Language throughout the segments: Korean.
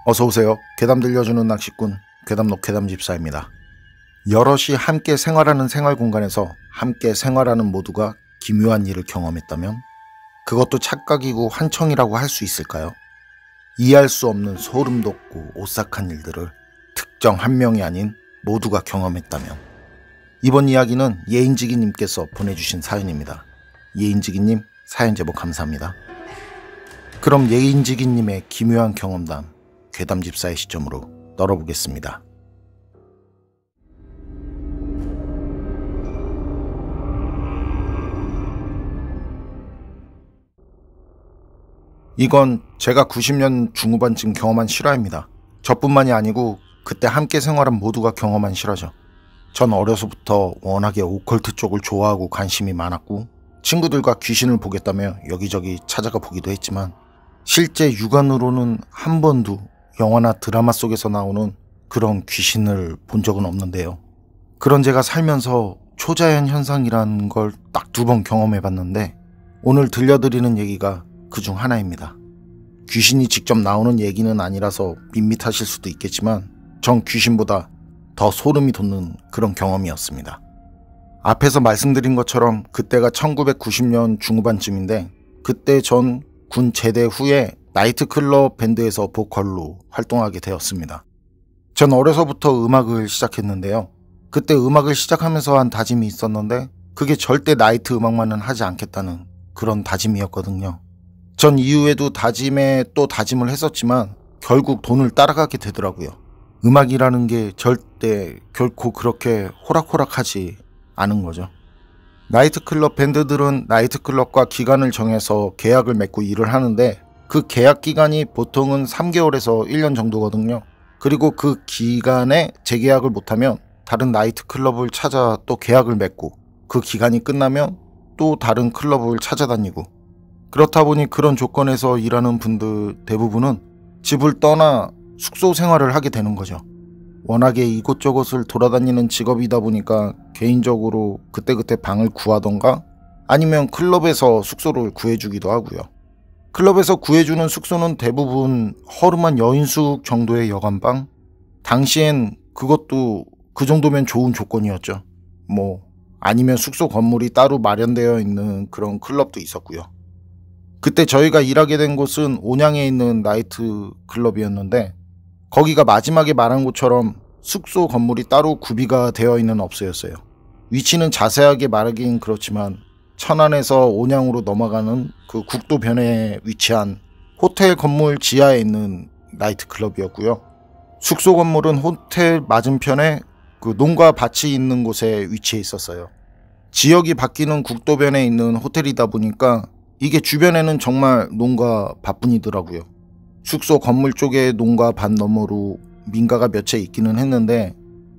어서오세요. 괴담 들려주는 낚시꾼 괴담록 괴담집사입니다. 여럿이 함께 생활하는 생활공간에서 함께 생활하는 모두가 기묘한 일을 경험했다면 그것도 착각이고 환청이라고 할 수 있을까요? 이해할 수 없는 소름 돋고 오싹한 일들을 특정 한 명이 아닌 모두가 경험했다면. 이번 이야기는 예인지기님께서 보내주신 사연입니다. 예인지기님 사연 제보 감사합니다. 그럼 예인지기님의 기묘한 경험담 괴담집사의 시점으로 떨어보겠습니다. 이건 제가 90년 중후반쯤 경험한 실화입니다. 저뿐만이 아니고 그때 함께 생활한 모두가 경험한 실화죠. 전 어려서부터 워낙에 오컬트 쪽을 좋아하고 관심이 많았고 친구들과 귀신을 보겠다며 여기저기 찾아가 보기도 했지만 실제 육안으로는 한 번도 영화나 드라마 속에서 나오는 그런 귀신을 본 적은 없는데요. 그런 제가 살면서 초자연 현상이라는 걸 딱 2번 경험해봤는데 오늘 들려드리는 얘기가 그중 하나입니다. 귀신이 직접 나오는 얘기는 아니라서 밋밋하실 수도 있겠지만 전 귀신보다 더 소름이 돋는 그런 경험이었습니다. 앞에서 말씀드린 것처럼 그때가 1990년 중후반쯤인데 그때 전 군 제대 후에 나이트클럽 밴드에서 보컬로 활동하게 되었습니다. 전 어려서부터 음악을 시작했는데요. 그때 음악을 시작하면서 한 다짐이 있었는데 그게 절대 나이트 음악만은 하지 않겠다는 그런 다짐이었거든요. 전 이후에도 다짐에 또 다짐을 했었지만 결국 돈을 따라가게 되더라고요. 음악이라는 게 절대 결코 그렇게 호락호락하지 않은 거죠. 나이트클럽 밴드들은 나이트클럽과 기간을 정해서 계약을 맺고 일을 하는데 그 계약 기간이 보통은 3개월에서 1년 정도거든요. 그리고 그 기간에 재계약을 못하면 다른 나이트클럽을 찾아 또 계약을 맺고 그 기간이 끝나면 또 다른 클럽을 찾아다니고 그렇다 보니 그런 조건에서 일하는 분들 대부분은 집을 떠나 숙소 생활을 하게 되는 거죠. 워낙에 이곳저곳을 돌아다니는 직업이다 보니까 개인적으로 그때그때 방을 구하던가 아니면 클럽에서 숙소를 구해주기도 하고요. 클럽에서 구해주는 숙소는 대부분 허름한 여인숙 정도의 여관방? 당시엔 그것도 그 정도면 좋은 조건이었죠. 아니면 숙소 건물이 따로 마련되어 있는 그런 클럽도 있었고요. 그때 저희가 일하게 된 곳은 온양에 있는 나이트 클럽이었는데 거기가 마지막에 말한 곳처럼 숙소 건물이 따로 구비가 되어 있는 업소였어요. 위치는 자세하게 말하긴 그렇지만 천안에서 온양으로 넘어가는 그 국도변에 위치한 호텔 건물 지하에 있는 나이트클럽이었고요. 숙소 건물은 호텔 맞은편에 그 농가 밭이 있는 곳에 위치해 있었어요. 지역이 바뀌는 국도변에 있는 호텔이다 보니까 이게 주변에는 정말 농가 밭뿐이더라고요. 숙소 건물 쪽에 농가 밭 너머로 민가가 몇 채 있기는 했는데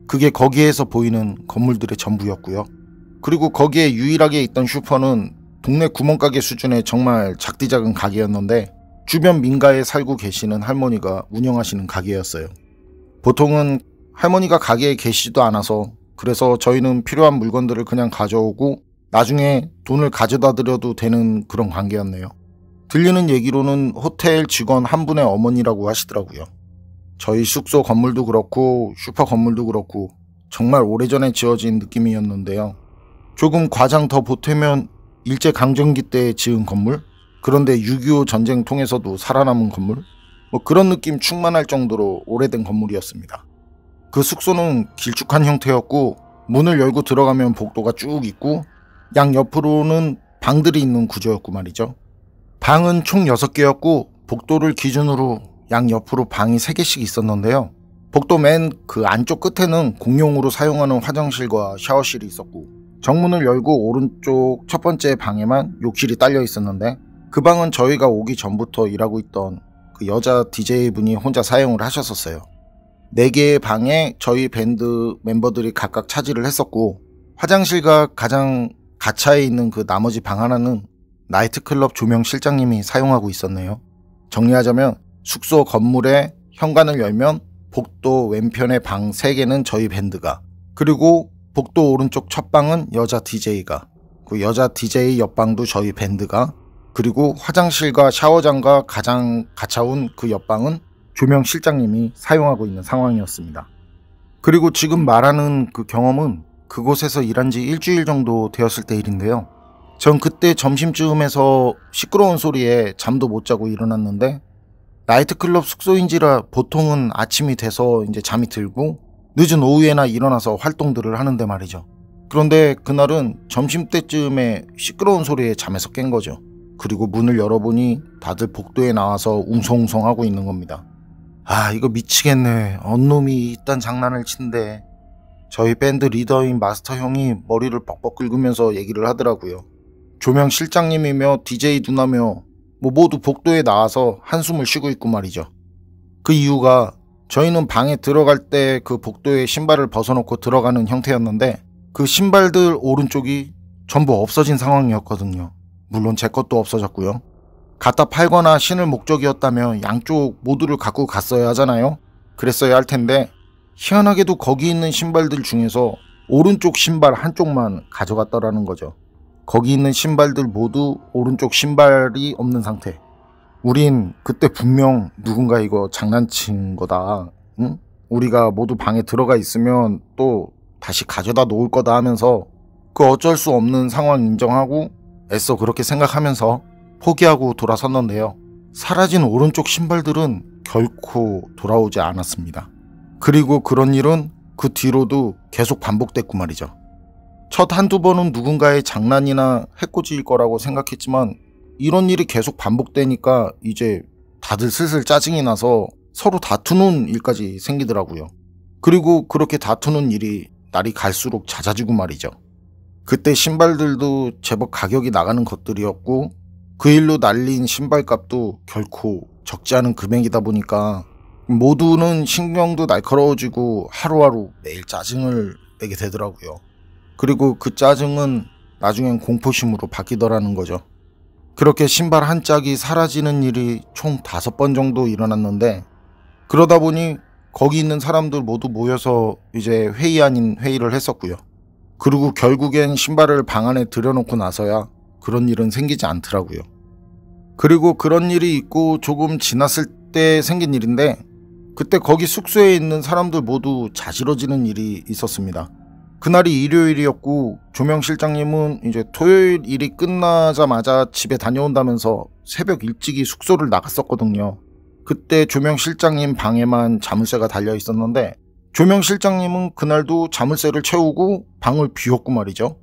그게 거기에서 보이는 건물들의 전부였고요. 그리고 거기에 유일하게 있던 슈퍼는 동네 구멍가게 수준의 정말 작디작은 가게였는데 주변 민가에 살고 계시는 할머니가 운영하시는 가게였어요. 보통은 할머니가 가게에 계시지도 않아서 그래서 저희는 필요한 물건들을 그냥 가져오고 나중에 돈을 가져다 드려도 되는 그런 관계였네요. 들리는 얘기로는 호텔 직원 한 분의 어머니라고 하시더라고요. 저희 숙소 건물도 그렇고 슈퍼 건물도 그렇고 정말 오래전에 지어진 느낌이었는데요. 조금 과장 더 보태면 일제강점기 때 지은 건물? 그런데 6.25 전쟁 통해서도 살아남은 건물? 그런 느낌 충만할 정도로 오래된 건물이었습니다. 그 숙소는 길쭉한 형태였고 문을 열고 들어가면 복도가 쭉 있고 양옆으로는 방들이 있는 구조였고 말이죠. 방은 총 6개였고 복도를 기준으로 양옆으로 방이 3개씩 있었는데요. 복도 맨 그 안쪽 끝에는 공용으로 사용하는 화장실과 샤워실이 있었고 정문을 열고 오른쪽 첫 번째 방에만 욕실이 딸려 있었는데 그 방은 저희가 오기 전부터 일하고 있던 그 여자 DJ분이 혼자 사용을 하셨었어요. 4개의 방에 저희 밴드 멤버들이 각각 차지를 했었고 화장실과 가장 가차에 있는 그 나머지 방 하나는 나이트클럽 조명 실장님이 사용하고 있었네요. 정리하자면 숙소 건물의 현관을 열면 복도 왼편의 방 3개는 저희 밴드가, 그리고 복도 오른쪽 첫 방은 여자 DJ가, 그 여자 DJ 옆방도 저희 밴드가, 그리고 화장실과 샤워장과 가장 가까운 그 옆방은 조명 실장님이 사용하고 있는 상황이었습니다. 그리고 지금 말하는 그 경험은 그곳에서 일한 지 일주일 정도 되었을 때 일인데요. 전 그때 점심쯤에서 시끄러운 소리에 잠도 못 자고 일어났는데, 나이트클럽 숙소인지라 보통은 아침이 돼서 이제 잠이 들고 늦은 오후에나 일어나서 활동들을 하는데 말이죠. 그런데 그날은 점심때쯤에 시끄러운 소리에 잠에서 깬 거죠. 그리고 문을 열어보니 다들 복도에 나와서 웅성웅성 하고 있는 겁니다. 아, 이거 미치겠네. 언놈이 이딴 장난을 친대. 저희 밴드 리더인 마스터 형이 머리를 뻑뻑 긁으면서 얘기를 하더라고요. 조명 실장님이며 DJ 누나며 모두 복도에 나와서 한숨을 쉬고 있고 말이죠. 그 이유가 저희는 방에 들어갈 때 그 복도에 신발을 벗어놓고 들어가는 형태였는데, 그 신발들 오른쪽이 전부 없어진 상황이었거든요. 물론 제 것도 없어졌고요. 갖다 팔거나 신을 목적이었다면 양쪽 모두를 갖고 갔어야 하잖아요. 그랬어야 할 텐데, 희한하게도 거기 있는 신발들 중에서 오른쪽 신발 한쪽만 가져갔더라는 거죠. 거기 있는 신발들 모두 오른쪽 신발이 없는 상태. 우린 그때 분명 누군가 이거 장난친 거다, 응? 우리가 모두 방에 들어가 있으면 또 다시 가져다 놓을 거다 하면서 그 어쩔 수 없는 상황 인정하고 애써 그렇게 생각하면서 포기하고 돌아섰는데요. 사라진 오른쪽 신발들은 결코 돌아오지 않았습니다. 그리고 그런 일은 그 뒤로도 계속 반복됐고 말이죠. 첫 한두 번은 누군가의 장난이나 해코지일 거라고 생각했지만, 이런 일이 계속 반복되니까 이제 다들 슬슬 짜증이 나서 서로 다투는 일까지 생기더라고요. 그리고 그렇게 다투는 일이 날이 갈수록 잦아지고 말이죠. 그때 신발들도 제법 가격이 나가는 것들이었고, 그 일로 날린 신발값도 결코 적지 않은 금액이다 보니까 모두는 신경도 날카로워지고 하루하루 매일 짜증을 내게 되더라고요. 그리고 그 짜증은 나중엔 공포심으로 바뀌더라는 거죠. 그렇게 신발 한 짝이 사라지는 일이 총 5번 정도 일어났는데, 그러다 보니 거기 있는 사람들 모두 모여서 이제 회의 아닌 회의를 했었고요. 그리고 결국엔 신발을 방 안에 들여놓고 나서야 그런 일은 생기지 않더라고요. 그리고 그런 일이 있고 조금 지났을 때 생긴 일인데, 그때 거기 숙소에 있는 사람들 모두 자지러지는 일이 있었습니다. 그날이 일요일이었고 조명 실장님은 이제 토요일 일이 끝나자마자 집에 다녀온다면서 새벽 일찍이 숙소를 나갔었거든요. 그때 조명 실장님 방에만 자물쇠가 달려 있었는데, 조명 실장님은 그날도 자물쇠를 채우고 방을 비웠고 말이죠.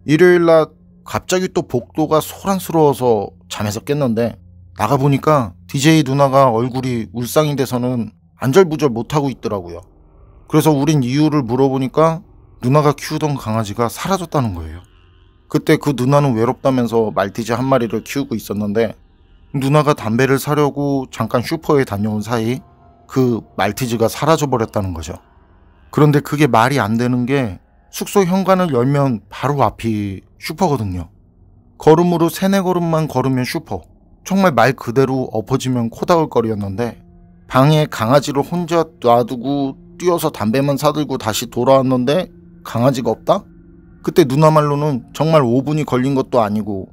일요일날 갑자기 또 복도가 소란스러워서 잠에서 깼는데, 나가보니까 DJ 누나가 얼굴이 울상이 돼서는 안절부절 못하고 있더라고요. 그래서 우린 이유를 물어보니까 누나가 키우던 강아지가 사라졌다는 거예요. 그때 그 누나는 외롭다면서 말티즈 한 마리를 키우고 있었는데, 누나가 담배를 사려고 잠깐 슈퍼에 다녀온 사이 그 말티즈가 사라져버렸다는 거죠. 그런데 그게 말이 안 되는 게, 숙소 현관을 열면 바로 앞이 슈퍼거든요. 걸음으로 3-4걸음만 걸으면 슈퍼. 정말 말 그대로 엎어지면 코다울 거리였는데, 방에 강아지를 혼자 놔두고 뛰어서 담배만 사들고 다시 돌아왔는데 강아지가 없다? 그때 누나 말로는 정말 5분이 걸린 것도 아니고,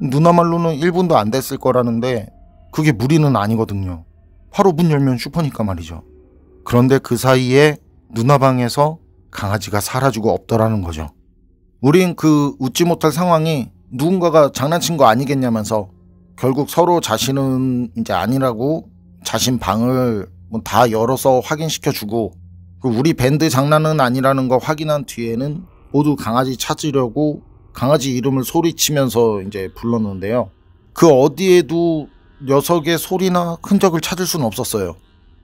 누나 말로는 1분도 안 됐을 거라는데, 그게 무리는 아니거든요. 바로 문 열면 슈퍼니까 말이죠. 그런데 그 사이에 누나 방에서 강아지가 사라지고 없더라는 거죠. 우린 그 웃지 못할 상황이 누군가가 장난친 거 아니겠냐면서 결국 서로 자신은 이제 아니라고 자신 방을 다 열어서 확인시켜주고, 우리 밴드 장난은 아니라는 거 확인한 뒤에는 모두 강아지 찾으려고 강아지 이름을 소리치면서 이제 불렀는데요. 그 어디에도 녀석의 소리나 흔적을 찾을 수는 없었어요.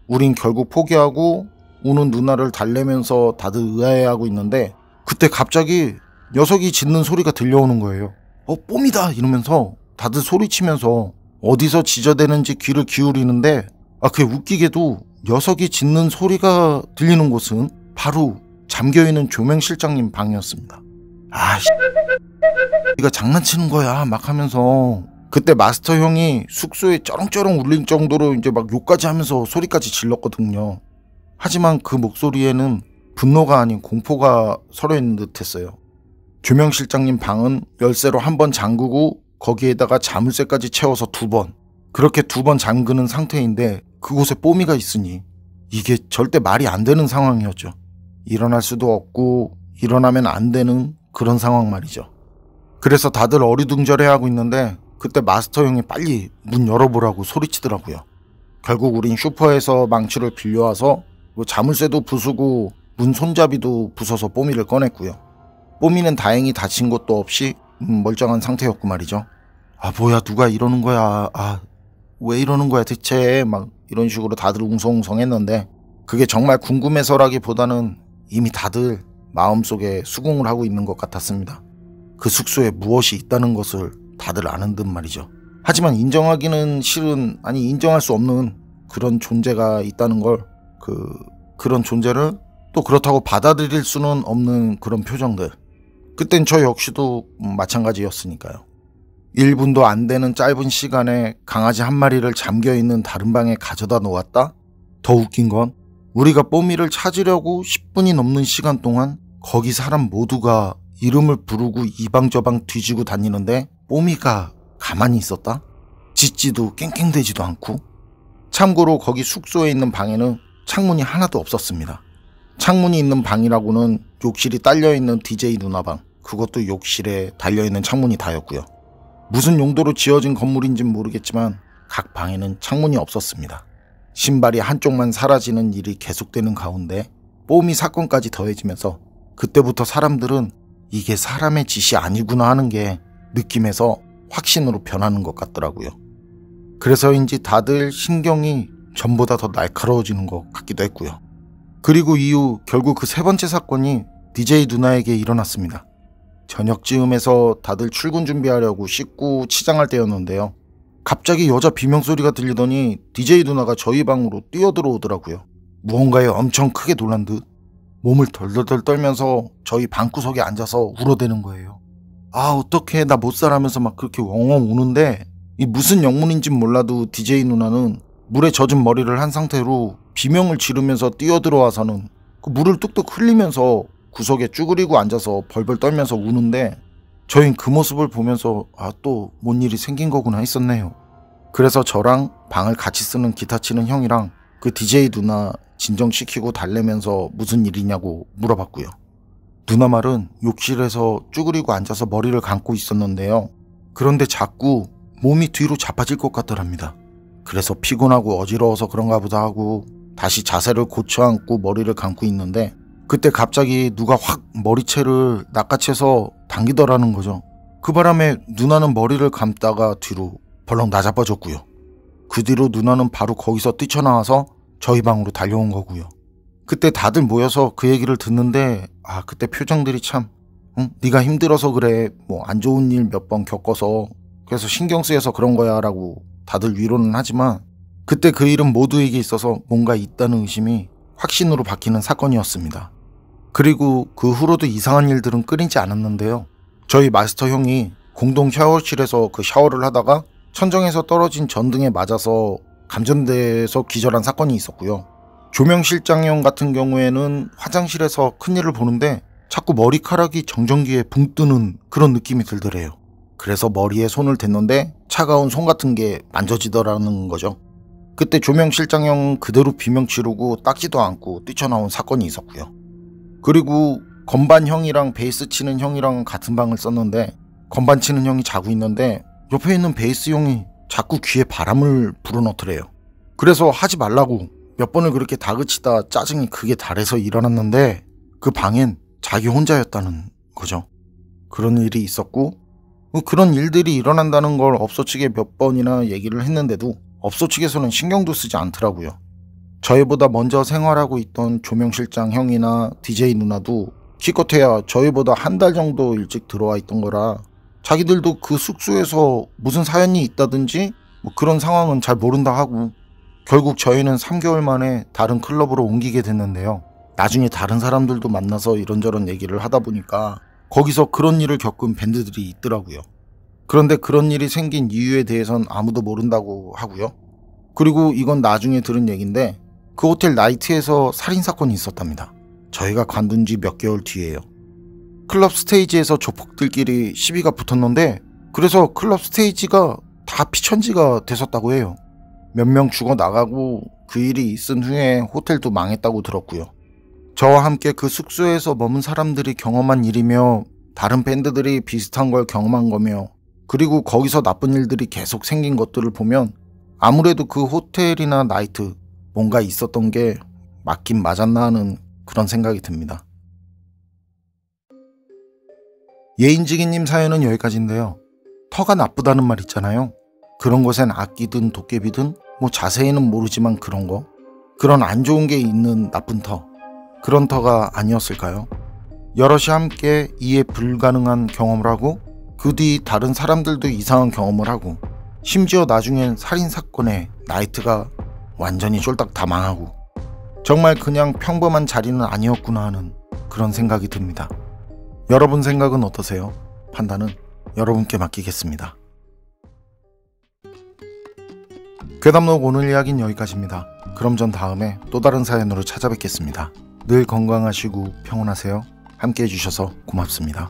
우린 결국 포기하고 우는 누나를 달래면서 다들 의아해하고 있는데, 그때 갑자기 녀석이 짖는 소리가 들려오는 거예요. 뽐이다 이러면서 다들 소리치면서 어디서 짖어대는지 귀를 기울이는데, 그게 웃기게도 녀석이 짖는 소리가 들리는 곳은 바로 잠겨있는 조명 실장님 방이었습니다. 이가 장난치는 거야 막 하면서, 그때 마스터 형이 숙소에 쩌렁쩌렁 울릴 정도로 이제 막 욕까지 하면서 소리까지 질렀거든요. 하지만 그 목소리에는 분노가 아닌 공포가 서려있는 듯 했어요. 조명 실장님 방은 열쇠로 1번 잠그고 거기에다가 자물쇠까지 채워서 2번, 그렇게 2번 잠그는 상태인데 그곳에 뽀미가 있으니 이게 절대 말이 안 되는 상황이었죠. 일어날 수도 없고 일어나면 안 되는 그런 상황 말이죠. 그래서 다들 어리둥절해하고 있는데 그때 마스터 형이 빨리 문 열어보라고 소리치더라고요. 결국 우린 슈퍼에서 망치를 빌려와서 자물쇠도 부수고 문 손잡이도 부숴서 뽀미를 꺼냈고요. 뽀미는 다행히 다친 것도 없이 멀쩡한 상태였고 말이죠. 아 뭐야 누가 이러는 거야. 아 왜 이러는 거야 대체. 막 이런 식으로 다들 웅성웅성했는데 그게 정말 궁금해서라기보다는 이미 다들 마음속에 수긍을 하고 있는 것 같았습니다. 그 숙소에 무엇이 있다는 것을 다들 아는 듯 말이죠. 하지만 인정하기는 싫은, 아니 인정할 수 없는 그런 존재가 있다는 걸, 그런 존재를 또 그렇다고 받아들일 수는 없는 그런 표정들. 그땐 저 역시도 마찬가지였으니까요. 1분도 안 되는 짧은 시간에 강아지 한 마리를 잠겨있는 다른 방에 가져다 놓았다? 더 웃긴 건 우리가 뽀미를 찾으려고 10분이 넘는 시간 동안 거기 사람 모두가 이름을 부르고 이 방 저 방 뒤지고 다니는데 뽀미가 가만히 있었다? 짖지도 깽깽대지도 않고. 참고로 거기 숙소에 있는 방에는 창문이 하나도 없었습니다. 창문이 있는 방이라고는 욕실이 딸려있는 DJ 누나방, 그것도 욕실에 달려있는 창문이 다였고요. 무슨 용도로 지어진 건물인진 모르겠지만 각 방에는 창문이 없었습니다. 신발이 한쪽만 사라지는 일이 계속되는 가운데 뽀미 사건까지 더해지면서 그때부터 사람들은 이게 사람의 짓이 아니구나 하는 게 느낌에서 확신으로 변하는 것 같더라고요. 그래서인지 다들 신경이 전보다 더 날카로워지는 것 같기도 했고요. 그리고 이후 결국 그 3번째 사건이 DJ 누나에게 일어났습니다. 저녁쯤에서 다들 출근 준비하려고 씻고 치장할 때였는데요. 갑자기 여자 비명소리가 들리더니 DJ 누나가 저희 방으로 뛰어들어오더라고요. 무언가에 엄청 크게 놀란 듯 몸을 덜덜덜 떨면서 저희 방구석에 앉아서 울어대는 거예요. 아 어떡해 나 못살아면서 막 그렇게 엉엉 우는데 이 무슨 영문인진 몰라도 DJ 누나는 물에 젖은 머리를 한 상태로 비명을 지르면서 뛰어들어와서는 그 물을 뚝뚝 흘리면서 구석에 쭈그리고 앉아서 벌벌 떨면서 우는데 저흰 그 모습을 보면서 아 또 뭔 일이 생긴 거구나 했었네요. 그래서 저랑 방을 같이 쓰는 기타 치는 형이랑 그 DJ 누나 진정시키고 달래면서 무슨 일이냐고 물어봤고요. 누나 말은 욕실에서 쭈그리고 앉아서 머리를 감고 있었는데요. 그런데 자꾸 몸이 뒤로 자빠질 것 같더랍니다. 그래서 피곤하고 어지러워서 그런가 보다 하고 다시 자세를 고쳐 앉고 머리를 감고 있는데 그때 갑자기 누가 확 머리채를 낚아채서 당기더라는 거죠. 그 바람에 누나는 머리를 감다가 뒤로 벌렁 나자빠졌고요. 그 뒤로 누나는 바로 거기서 뛰쳐나와서 저희 방으로 달려온 거고요. 그때 다들 모여서 그 얘기를 듣는데 아 그때 표정들이 참 네가 힘들어서 그래, 뭐 안 좋은 일 몇 번 겪어서 그래서 신경 쓰여서 그런 거야 라고 다들 위로는 하지만 그때 그 일은 모두에게 있어서 뭔가 있다는 의심이 확신으로 바뀌는 사건이었습니다. 그리고 그 후로도 이상한 일들은 끊이지 않았는데요. 저희 마스터 형이 공동 샤워실에서 그 샤워를 하다가 천정에서 떨어진 전등에 맞아서 감전돼서 기절한 사건이 있었고요. 조명실장형 같은 경우에는 화장실에서 큰일을 보는데 자꾸 머리카락이 정전기에 붕 뜨는 그런 느낌이 들더래요. 그래서 머리에 손을 댔는데 차가운 손 같은 게 만져지더라는 거죠. 그때 조명실장형 그대로 비명 지르고 닦지도 않고 뛰쳐나온 사건이 있었고요. 그리고 건반 형이랑 베이스 치는 형이랑 같은 방을 썼는데 건반 치는 형이 자고 있는데 옆에 있는 베이스 형이 자꾸 귀에 바람을 불어넣더래요. 그래서 하지 말라고 몇 번을 그렇게 다그치다 짜증이 크게 달해서 일어났는데 그 방엔 자기 혼자였다는 거죠. 그런 일이 있었고 그런 일들이 일어난다는 걸 업소 측에 몇 번이나 얘기를 했는데도 업소 측에서는 신경도 쓰지 않더라고요. 저희보다 먼저 생활하고 있던 조명실장 형이나 DJ 누나도 기껏해야 저희보다 한 달 정도 일찍 들어와 있던 거라 자기들도 그 숙소에서 무슨 사연이 있다든지 뭐 그런 상황은 잘 모른다 하고 결국 저희는 3개월 만에 다른 클럽으로 옮기게 됐는데요. 나중에 다른 사람들도 만나서 이런저런 얘기를 하다 보니까 거기서 그런 일을 겪은 밴드들이 있더라고요. 그런데 그런 일이 생긴 이유에 대해선 아무도 모른다고 하고요. 그리고 이건 나중에 들은 얘기인데 그 호텔 나이트에서 살인사건이 있었답니다. 저희가 관둔 지 몇 개월 뒤에요. 클럽 스테이지에서 조폭들끼리 시비가 붙었는데 그래서 클럽 스테이지가 다 피천지가 됐었다고 해요. 몇 명 죽어나가고 그 일이 있은 후에 호텔도 망했다고 들었고요. 저와 함께 그 숙소에서 머문 사람들이 경험한 일이며 다른 밴드들이 비슷한 걸 경험한 거며 그리고 거기서 나쁜 일들이 계속 생긴 것들을 보면 아무래도 그 호텔이나 나이트 뭔가 있었던 게 맞긴 맞았나 하는 그런 생각이 듭니다. 예인지기님 사연은 여기까지인데요. 터가 나쁘다는 말 있잖아요. 그런 곳엔 악기든 도깨비든 뭐 자세히는 모르지만 그런 안 좋은 게 있는 나쁜 터, 그런 터가 아니었을까요? 여럿이 함께 이해 불가능한 경험을 하고 그 뒤 다른 사람들도 이상한 경험을 하고 심지어 나중엔 살인사건에 나이트가 완전히 쫄딱 다 망하고 정말 그냥 평범한 자리는 아니었구나 하는 그런 생각이 듭니다. 여러분 생각은 어떠세요? 판단은 여러분께 맡기겠습니다. 괴담록 오늘 이야기는 여기까지입니다. 그럼 전 다음에 또 다른 사연으로 찾아뵙겠습니다. 늘 건강하시고 평온하세요. 함께 해주셔서 고맙습니다.